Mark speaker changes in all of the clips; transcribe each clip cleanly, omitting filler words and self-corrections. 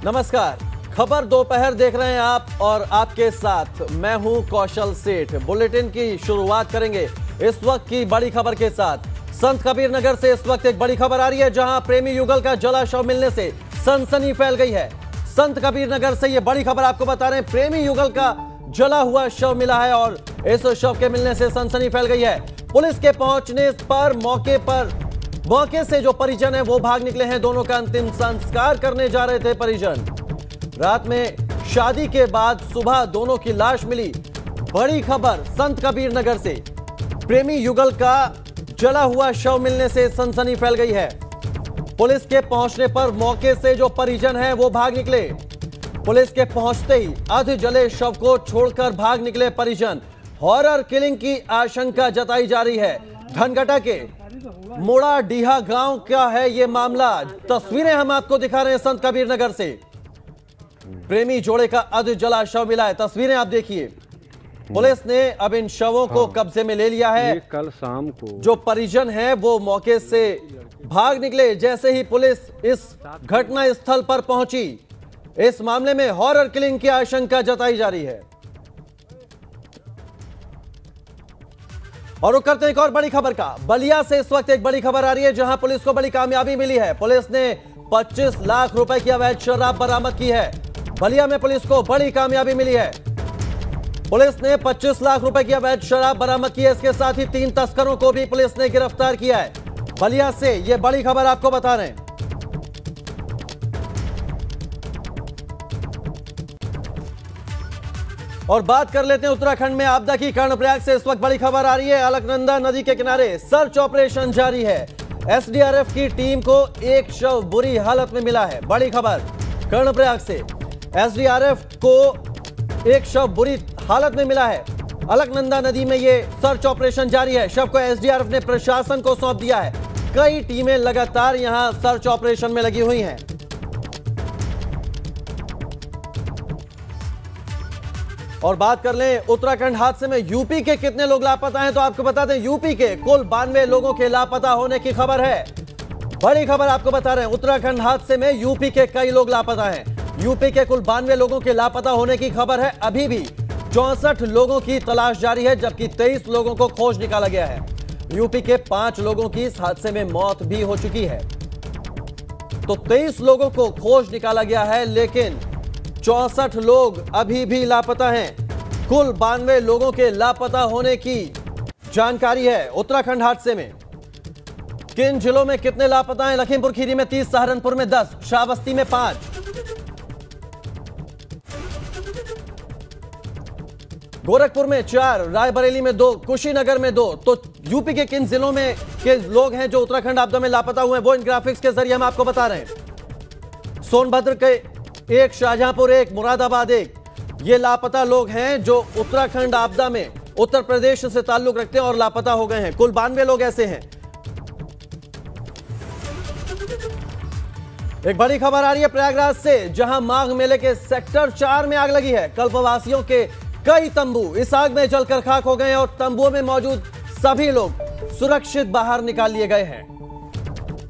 Speaker 1: नमस्कार, खबर दोपहर देख रहे हैं आप और आपके साथ मैं हूं कौशल सेठ। बुलेटिन की शुरुआत करेंगे इस वक्त की बड़ी खबर के साथ। संत कबीर नगर से इस वक्त एक बड़ी खबर आ रही है, जहां प्रेमी युगल का जला शव मिलने से सनसनी फैल गई है। संत कबीर नगर से ये बड़ी खबर आपको बता रहे हैं, प्रेमी युगल का जला हुआ शव मिला है और इस शव के मिलने से सनसनी फैल गई है। पुलिस के पहुंचने पर मौके से जो परिजन है वो भाग निकले हैं। दोनों का अंतिम संस्कार करने जा रहे थे परिजन। रात में शादी के बाद सुबह दोनों की लाश मिली। बड़ी खबर संत कबीर नगर से, प्रेमी युगल का जला हुआ शव मिलने से सनसनी फैल गई है। पुलिस के पहुंचने पर मौके से जो परिजन हैं वो भाग निकले। पुलिस के पहुंचते ही अर्ध जले शव को छोड़कर भाग निकले परिजन। हॉरर किलिंग की आशंका जताई जा रही है। धनगटा के मोड़ा डीहा गांव का है ये मामला। तस्वीरें हम आपको दिखा रहे हैं संत कबीर नगर से। प्रेमी जोड़े का अर्ध जला शव मिला है, तस्वीरें आप देखिए। पुलिस ने अब इन शवों को कब्जे में ले लिया है।
Speaker 2: कल शाम को
Speaker 1: जो परिजन है वो मौके से भाग निकले जैसे ही पुलिस इस घटना स्थल पर पहुंची। इस मामले में हॉरर किलिंग की आशंका जताई जा रही है। और रुक करते हैं एक और बड़ी खबर का। बलिया से इस वक्त एक बड़ी खबर आ रही है, जहां पुलिस को बड़ी कामयाबी मिली है। पुलिस ने 25 लाख रुपए की अवैध शराब बरामद की है। बलिया में पुलिस को बड़ी कामयाबी मिली है। पुलिस ने 25 लाख रुपए की अवैध शराब बरामद की है। इसके साथ ही 3 तस्करों को भी पुलिस ने गिरफ्तार किया है। बलिया से यह बड़ी खबर आपको बता रहे हैं। और बात कर लेते हैं उत्तराखंड में आपदा की। कर्णप्रयाग से इस वक्त बड़ी खबर आ रही है। अलकनंदा नदी के किनारे सर्च ऑपरेशन जारी है। एसडीआरएफ की टीम को एक शव बुरी हालत में मिला है। बड़ी खबर कर्णप्रयाग से, एसडीआरएफ को एक शव बुरी हालत में मिला है। अलकनंदा नदी में ये सर्च ऑपरेशन जारी है। शव को एसडीआरएफ ने प्रशासन को सौंप दिया है। कई टीमें लगातार यहां सर्च ऑपरेशन में लगी हुई हैं। और बात कर लें उत्तराखंड हादसे में यूपी के कितने लोग लापता हैं, तो आपको बता दें यूपी के कुल 92 लोगों के लापता होने की खबर है। बड़ी खबर आपको बता रहे हैं, उत्तराखंड हादसे में यूपी के कई लोग लापता हैं। यूपी के कुल 92 लोगों के लापता होने की खबर है। अभी भी 64 लोगों की तलाश जारी है, जबकि 23 लोगों को खोज निकाला गया है। यूपी के 5 लोगों की इस हादसे में मौत भी हो चुकी है। तो 23 लोगों को खोज निकाला गया है, लेकिन 64 लोग अभी भी लापता हैं। कुल 92 लोगों के लापता होने की जानकारी है। उत्तराखंड हादसे में किन जिलों में कितने लापता हैं? लखीमपुर खीरी में 30, सहारनपुर में 10, श्रावस्ती में 5, गोरखपुर में 4, रायबरेली में 2, कुशीनगर में 2। तो यूपी के किन जिलों में के लोग हैं जो उत्तराखंड आपदा में लापता हुए हैं, वो इन ग्राफिक्स के जरिए हम आपको बता रहे हैं। सोनभद्र के 1, शाहजहांपुर 1, मुरादाबाद 1, ये लापता लोग हैं जो उत्तराखंड आपदा में उत्तर प्रदेश से ताल्लुक रखते हैं और लापता हो गए हैं। कुल 92 लोग ऐसे हैं। एक बड़ी खबर आ रही है प्रयागराज से, जहां माघ मेले के सेक्टर 4 में आग लगी है। कल्पवासियों के कई तंबू इस आग में जलकर खाक हो गए हैं और तंबुओं में मौजूद सभी लोग सुरक्षित बाहर निकाल लिए गए हैं।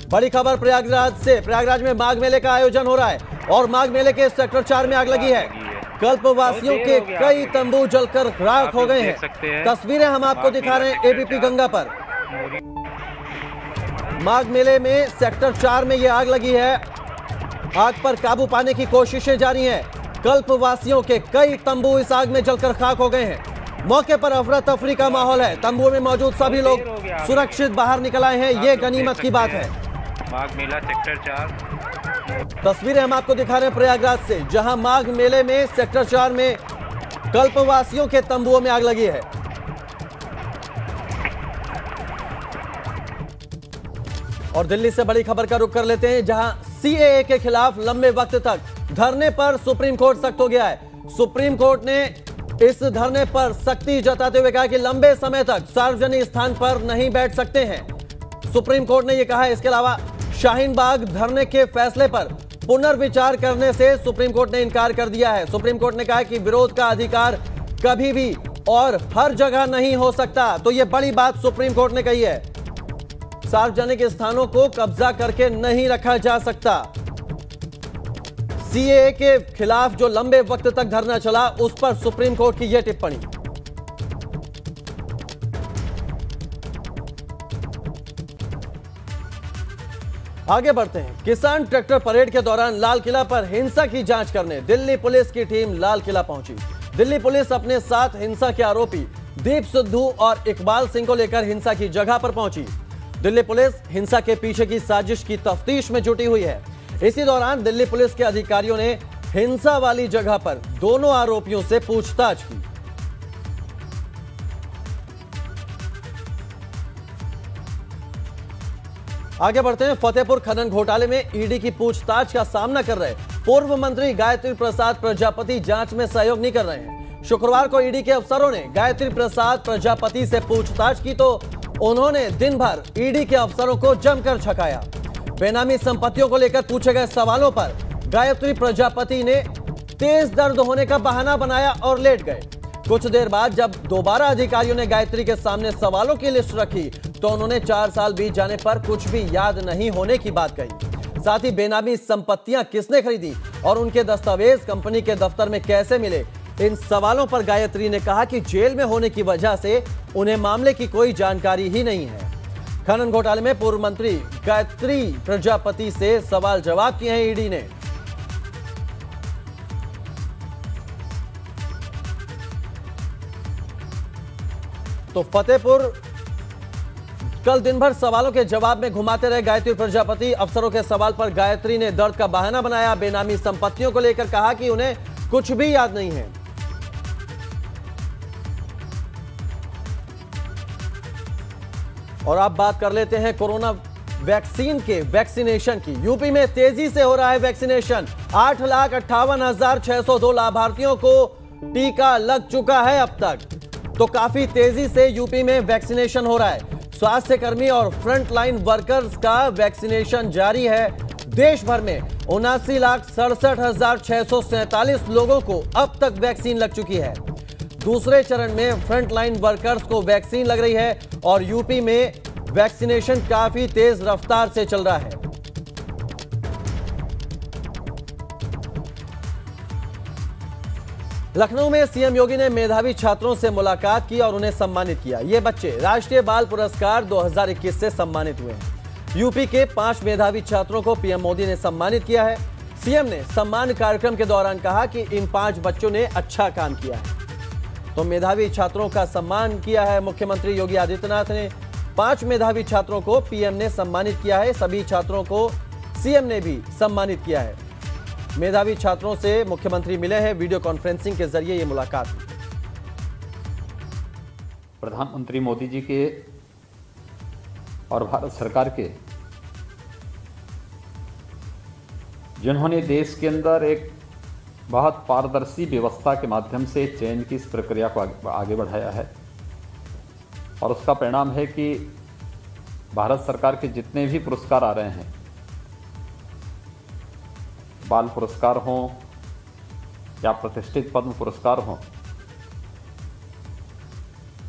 Speaker 1: बड़ी खबर प्रयागराज से, प्रयागराज में माघ मेले का आयोजन हो रहा है और माघ मेले के सेक्टर 4 में आग लगी है। कल्पवासियों के कई तंबू जलकर राख हो गए हैं। तस्वीरें हम आपको दिखा रहे हैं एबीपी गंगा पर। माघ मेले में सेक्टर 4 में यह आग लगी है। आग पर काबू पाने की कोशिशें जारी हैं। कल्पवासियों के कई तंबू इस आग में जलकर खाक हो गए हैं। मौके पर अफरा तफरी का माहौल है। तंबुओं में मौजूद सभी लोग सुरक्षित बाहर निकल आए हैं। ये गनीमत की बात है।
Speaker 3: माघ मेला सेक्टर 4
Speaker 1: तस्वीरें हम आपको दिखा रहे हैं प्रयागराज से, जहां माघ मेले में सेक्टर 4 में कल्पवासियों के तंबुओं में आग लगी है। और दिल्ली से बड़ी खबर का रुख कर लेते हैं, जहां सीएए के खिलाफ लंबे वक्त तक धरने पर सुप्रीम कोर्ट सख्त हो गया है। सुप्रीम कोर्ट ने इस धरने पर सख्ती जताते हुए कहा कि लंबे समय तक सार्वजनिक स्थान पर नहीं बैठ सकते हैं। सुप्रीम कोर्ट ने यह कहा है। इसके अलावा शाहीन बाग धरने के फैसले पर पुनर्विचार करने से सुप्रीम कोर्ट ने इनकार कर दिया है। सुप्रीम कोर्ट ने कहा कि विरोध का अधिकार कभी भी और हर जगह नहीं हो सकता। तो यह बड़ी बात सुप्रीम कोर्ट ने कही है। सार्वजनिक स्थानों को कब्जा करके नहीं रखा जा सकता। सीएए के खिलाफ जो लंबे वक्त तक धरना चला, उस पर सुप्रीम कोर्ट की यह टिप्पणी। आगे बढ़ते हैं। किसान ट्रैक्टर परेड के दौरान लाल किला पर हिंसा की जांच करने दिल्ली पुलिस की टीम लाल किला पहुंची। दिल्ली पुलिस अपने साथ हिंसा के आरोपी दीप सिद्धू और इकबाल सिंह को लेकर हिंसा की जगह पर पहुंची। दिल्ली पुलिस हिंसा के पीछे की साजिश की तफ्तीश में जुटी हुई है। इसी दौरान दिल्ली पुलिस के अधिकारियों ने हिंसा वाली जगह पर दोनों आरोपियों से पूछताछ की। आगे बढ़ते हैं। फतेहपुर खनन घोटाले में ईडी की पूछताछ का सामना कर रहे पूर्व मंत्री गायत्री प्रसाद प्रजापति जांच में सहयोग नहीं कर रहे हैं। शुक्रवार को ईडी के अफसरों ने गायत्री प्रसाद प्रजापति से पूछताछ की तो उन्होंने दिन भर ईडी के अफसरों को जमकर छकाया। बेनामी संपत्तियों को लेकर पूछे गए सवालों पर गायत्री प्रजापति ने तेज दर्द होने का बहाना बनाया और लेट गए। कुछ देर बाद जब दोबारा अधिकारियों ने गायत्री के सामने सवालों की लिस्ट रखी तो उन्होंने 4 साल बीत जाने पर कुछ भी याद नहीं होने की बात कही। साथ ही बेनामी संपत्तियां किसने खरीदी और उनके दस्तावेज कंपनी के दफ्तर में कैसे मिले, इन सवालों पर गायत्री ने कहा कि जेल में होने की वजह से उन्हें मामले की कोई जानकारी ही नहीं है। खनन घोटाले में पूर्व मंत्री गायत्री प्रजापति से सवाल जवाब किए हैं ईडी ने। तो फतेहपुर कल दिन भर सवालों के जवाब में घुमाते रहे गायत्री प्रजापति। अफसरों के सवाल पर गायत्री ने दर्द का बहाना बनाया। बेनामी संपत्तियों को लेकर कहा कि उन्हें कुछ भी याद नहीं है। और अब बात कर लेते हैं कोरोना वैक्सीन के वैक्सीनेशन की। यूपी में तेजी से हो रहा है वैक्सीनेशन। 8,58,602 लाभार्थियों को टीका लग चुका है अब तक। तो काफी तेजी से यूपी में वैक्सीनेशन हो रहा है। स्वास्थ्य कर्मी और फ्रंट लाइन वर्कर्स का वैक्सीनेशन जारी है। देश भर में 79,67,647 लोगों को अब तक वैक्सीन लग चुकी है। दूसरे चरण में फ्रंट लाइन वर्कर्स को वैक्सीन लग रही है और यूपी में वैक्सीनेशन काफी तेज रफ्तार से चल रहा है। लखनऊ में सीएम योगी ने मेधावी छात्रों से मुलाकात की और उन्हें सम्मानित किया। ये बच्चे राष्ट्रीय बाल पुरस्कार 2021 से सम्मानित हुए हैं। यूपी के 5 मेधावी छात्रों को पीएम मोदी ने सम्मानित किया है। सीएम ने सम्मान कार्यक्रम के दौरान कहा कि इन 5 बच्चों ने अच्छा काम किया है। तो मेधावी छात्रों का सम्मान किया है मुख्यमंत्री योगी आदित्यनाथ ने। 5 मेधावी छात्रों को पीएम ने सम्मानित किया है। सभी छात्रों को सीएम ने भी सम्मानित किया है। मेधावी छात्रों से मुख्यमंत्री मिले हैं। वीडियो कॉन्फ्रेंसिंग के जरिए ये मुलाकात हुई।
Speaker 2: प्रधानमंत्री मोदी जी के और भारत सरकार के, जिन्होंने देश के अंदर एक बहुत पारदर्शी व्यवस्था के माध्यम से चयन की इस प्रक्रिया को आगे बढ़ाया है और उसका परिणाम है कि भारत सरकार के जितने भी पुरस्कार आ रहे हैं, बाल पुरस्कार हों या प्रतिष्ठित पद्म पुरस्कार हों,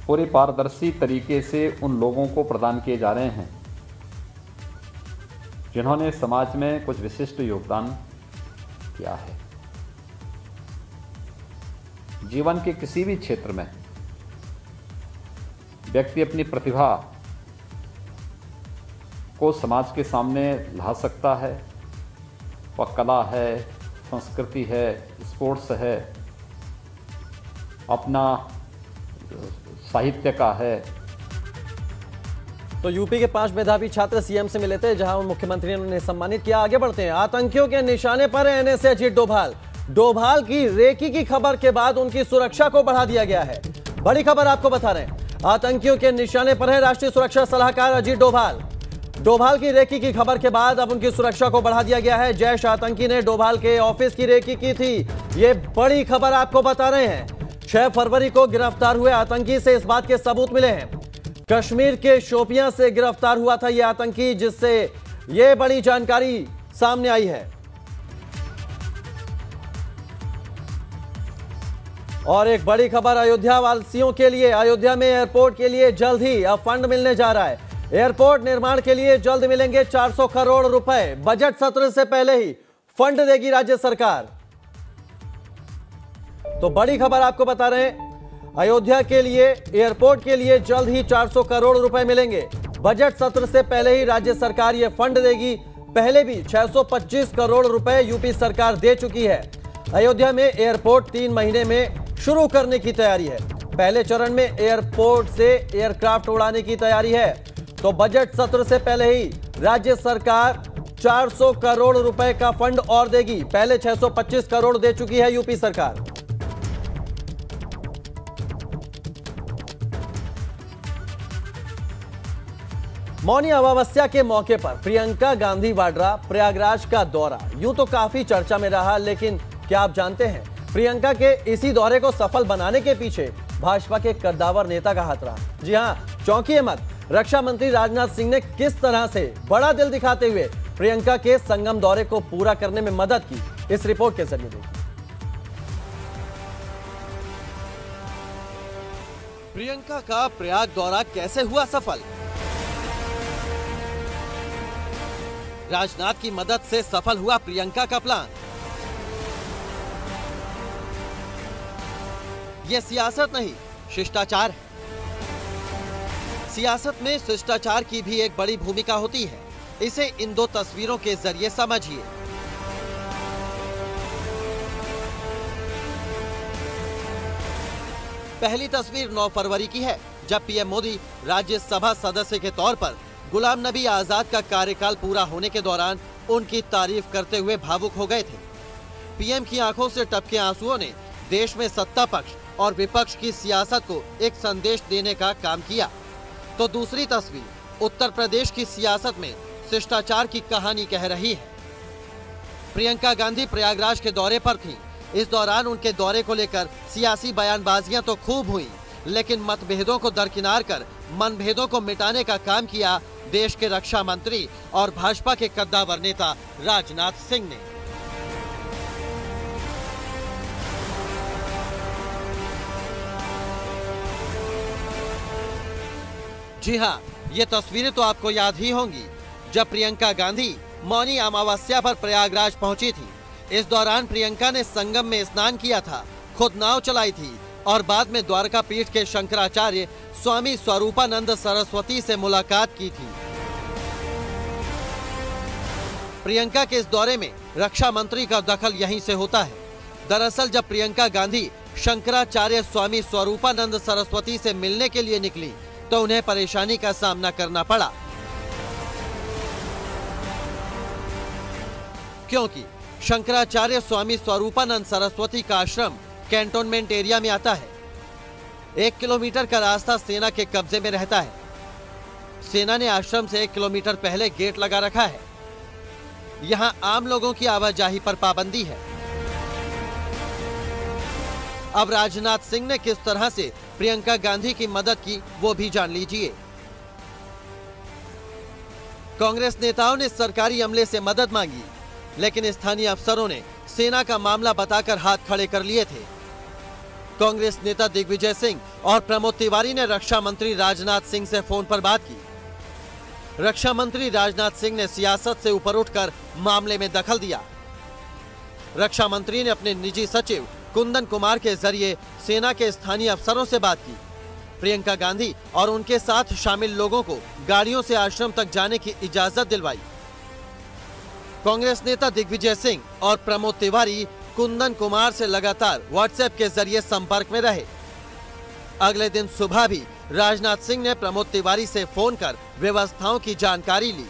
Speaker 2: पूरे पारदर्शी तरीके से उन लोगों को प्रदान किए जा रहे हैं जिन्होंने समाज में कुछ विशिष्ट योगदान किया है। जीवन के किसी भी क्षेत्र में व्यक्ति अपनी प्रतिभा को समाज के सामने ला सकता है। वह कला है, संस्कृति है, स्पोर्ट्स है, अपना साहित्य का है।
Speaker 1: तो यूपी के 5 मेधावी छात्र सीएम से मिले थे, जहां मुख्यमंत्री ने उन्हें सम्मानित किया। आगे बढ़ते हैं। आतंकियों के निशाने पर है एनएसए अजीत डोभाल। डोभाल की रेकी की खबर के बाद उनकी सुरक्षा को बढ़ा दिया गया है। बड़ी खबर आपको बता रहे हैं। आतंकियों के निशाने पर है राष्ट्रीय सुरक्षा सलाहकार अजीत डोभाल। डोभाल की रेकी की खबर के बाद अब उनकी सुरक्षा को बढ़ा दिया गया है। जैश आतंकी ने डोभाल के ऑफिस की रेकी की थी। ये बड़ी खबर आपको बता रहे हैं। 6 फरवरी को गिरफ्तार हुए आतंकी से इस बात के सबूत मिले हैं। कश्मीर के शोपियां से गिरफ्तार हुआ था यह आतंकी, जिससे यह बड़ी जानकारी सामने आई है। और एक बड़ी खबर अयोध्या वासियों के लिए। अयोध्या में एयरपोर्ट के लिए जल्द ही अब फंड मिलने जा रहा है। एयरपोर्ट निर्माण के लिए जल्द मिलेंगे 400 करोड़ रुपए। बजट सत्र से पहले ही फंड देगी राज्य सरकार। तो बड़ी खबर आपको बता रहे हैं, अयोध्या के लिए एयरपोर्ट के लिए जल्द ही 400 करोड़ रुपए मिलेंगे। बजट सत्र से पहले ही राज्य सरकार यह फंड देगी। पहले भी 625 करोड़ रुपए यूपी सरकार दे चुकी है। अयोध्या में एयरपोर्ट 3 महीने में शुरू करने की तैयारी है। पहले चरण में एयरपोर्ट से एयरक्राफ्ट उड़ाने की तैयारी है। तो बजट सत्र से पहले ही राज्य सरकार 400 करोड़ रुपए का फंड और देगी। पहले 625 करोड़ दे चुकी है यूपी सरकार। मौनी अमावस्या के मौके पर प्रियंका गांधी वाड्रा प्रयागराज का दौरा यूं तो काफी चर्चा में रहा, लेकिन क्या आप जानते हैं प्रियंका के इसी दौरे को सफल बनाने के पीछे भाजपा के कद्दावर नेता का हाथ रहा। जी हां, चौंकिए मत, रक्षा मंत्री राजनाथ सिंह ने किस तरह से बड़ा दिल दिखाते हुए प्रियंका के संगम दौरे को पूरा करने में मदद की, इस रिपोर्ट के जरिए देखिए। प्रियंका का प्रयाग दौरा कैसे हुआ सफल? राजनाथ की मदद से सफल हुआ प्रियंका का प्लान। यह सियासत नहीं, शिष्टाचार है। सियासत में शिष्टाचार की भी एक बड़ी भूमिका होती है। इसे इन 2 तस्वीरों के जरिए समझिए। पहली तस्वीर 9 फरवरी की है, जब पीएम मोदी राज्यसभा सदस्य के तौर पर गुलाम नबी आजाद का कार्यकाल पूरा होने के दौरान उनकी तारीफ करते हुए भावुक हो गए थे। पीएम की आंखों से टपके आंसुओं ने देश में सत्ता पक्ष और विपक्ष की सियासत को एक संदेश देने का काम किया। तो दूसरी तस्वीर उत्तर प्रदेश की सियासत में शिष्टाचार की कहानी कह रही है। प्रियंका गांधी प्रयागराज के दौरे पर थीं। इस दौरान उनके दौरे को लेकर सियासी बयानबाजियां तो खूब हुई, लेकिन मतभेदों को दरकिनार कर मनभेदों को मिटाने का काम किया देश के रक्षा मंत्री और भाजपा के कद्दावर नेता राजनाथ सिंह ने। जी हाँ, ये तस्वीरें तो आपको याद ही होंगी, जब प्रियंका गांधी मौनी अमावस्या पर प्रयागराज पहुंची थी। इस दौरान प्रियंका ने संगम में स्नान किया था, खुद नाव चलाई थी और बाद में द्वारका पीठ के शंकराचार्य स्वामी स्वरूपानंद सरस्वती से मुलाकात की थी। प्रियंका के इस दौरे में रक्षा मंत्री का दखल यहीं से होता है। दरअसल जब प्रियंका गांधी शंकराचार्य स्वामी स्वरूपानंद सरस्वती से मिलने के लिए निकली तो उन्हें परेशानी का सामना करना पड़ा, क्योंकि शंकराचार्य स्वामी स्वरूपानंद सरस्वती का आश्रम कैंटोनमेंट एरिया में आता है। 1 किलोमीटर का रास्ता सेना के कब्जे में रहता है। सेना ने आश्रम से 1 किलोमीटर पहले गेट लगा रखा है। यहां आम लोगों की आवाजाही पर पाबंदी है। अब राजनाथ सिंह ने किस तरह से प्रियंका गांधी की मदद की, वो भी जान लीजिए। कांग्रेस नेताओं ने सरकारी अमले से मदद मांगी, लेकिन स्थानीय अफसरों ने सेना का मामला बताकर हाथ खड़े कर लिए थे। कांग्रेस नेता दिग्विजय सिंह और प्रमोद तिवारी ने रक्षा मंत्री राजनाथ सिंह से फोन पर बात की। रक्षा मंत्री राजनाथ सिंह ने सियासत से ऊपर उठकर मामले में दखल दिया। रक्षा मंत्री ने अपने निजी सचिव कुंदन कुमार के जरिए सेना के स्थानीय अफसरों से बात की। प्रियंका गांधी और उनके साथ शामिल लोगों को गाड़ियों से आश्रम तक जाने की इजाजत दिलवाई। कांग्रेस नेता दिग्विजय सिंह और प्रमोद तिवारी कुंदन कुमार से लगातार व्हाट्सएप के जरिए संपर्क में रहे। अगले दिन सुबह भी राजनाथ सिंह ने प्रमोद तिवारी से फोन कर व्यवस्थाओं की जानकारी ली।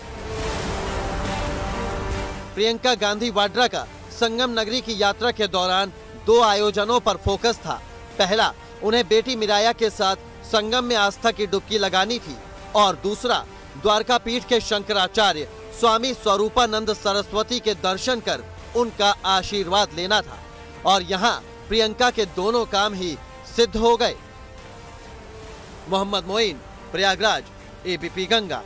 Speaker 1: प्रियंका गांधी वाड्रा का संगम नगरी की यात्रा के दौरान 2 आयोजनों पर फोकस था। पहला, उन्हें बेटी मिराया के साथ संगम में आस्था की डुबकी लगानी थी, और दूसरा, द्वारका पीठ के शंकराचार्य स्वामी स्वरूपानंद सरस्वती के दर्शन कर उनका आशीर्वाद लेना था। और यहाँ प्रियंका के दोनों काम ही सिद्ध हो गए। मोहम्मद मोइन, प्रयागराज, एबीपी गंगा।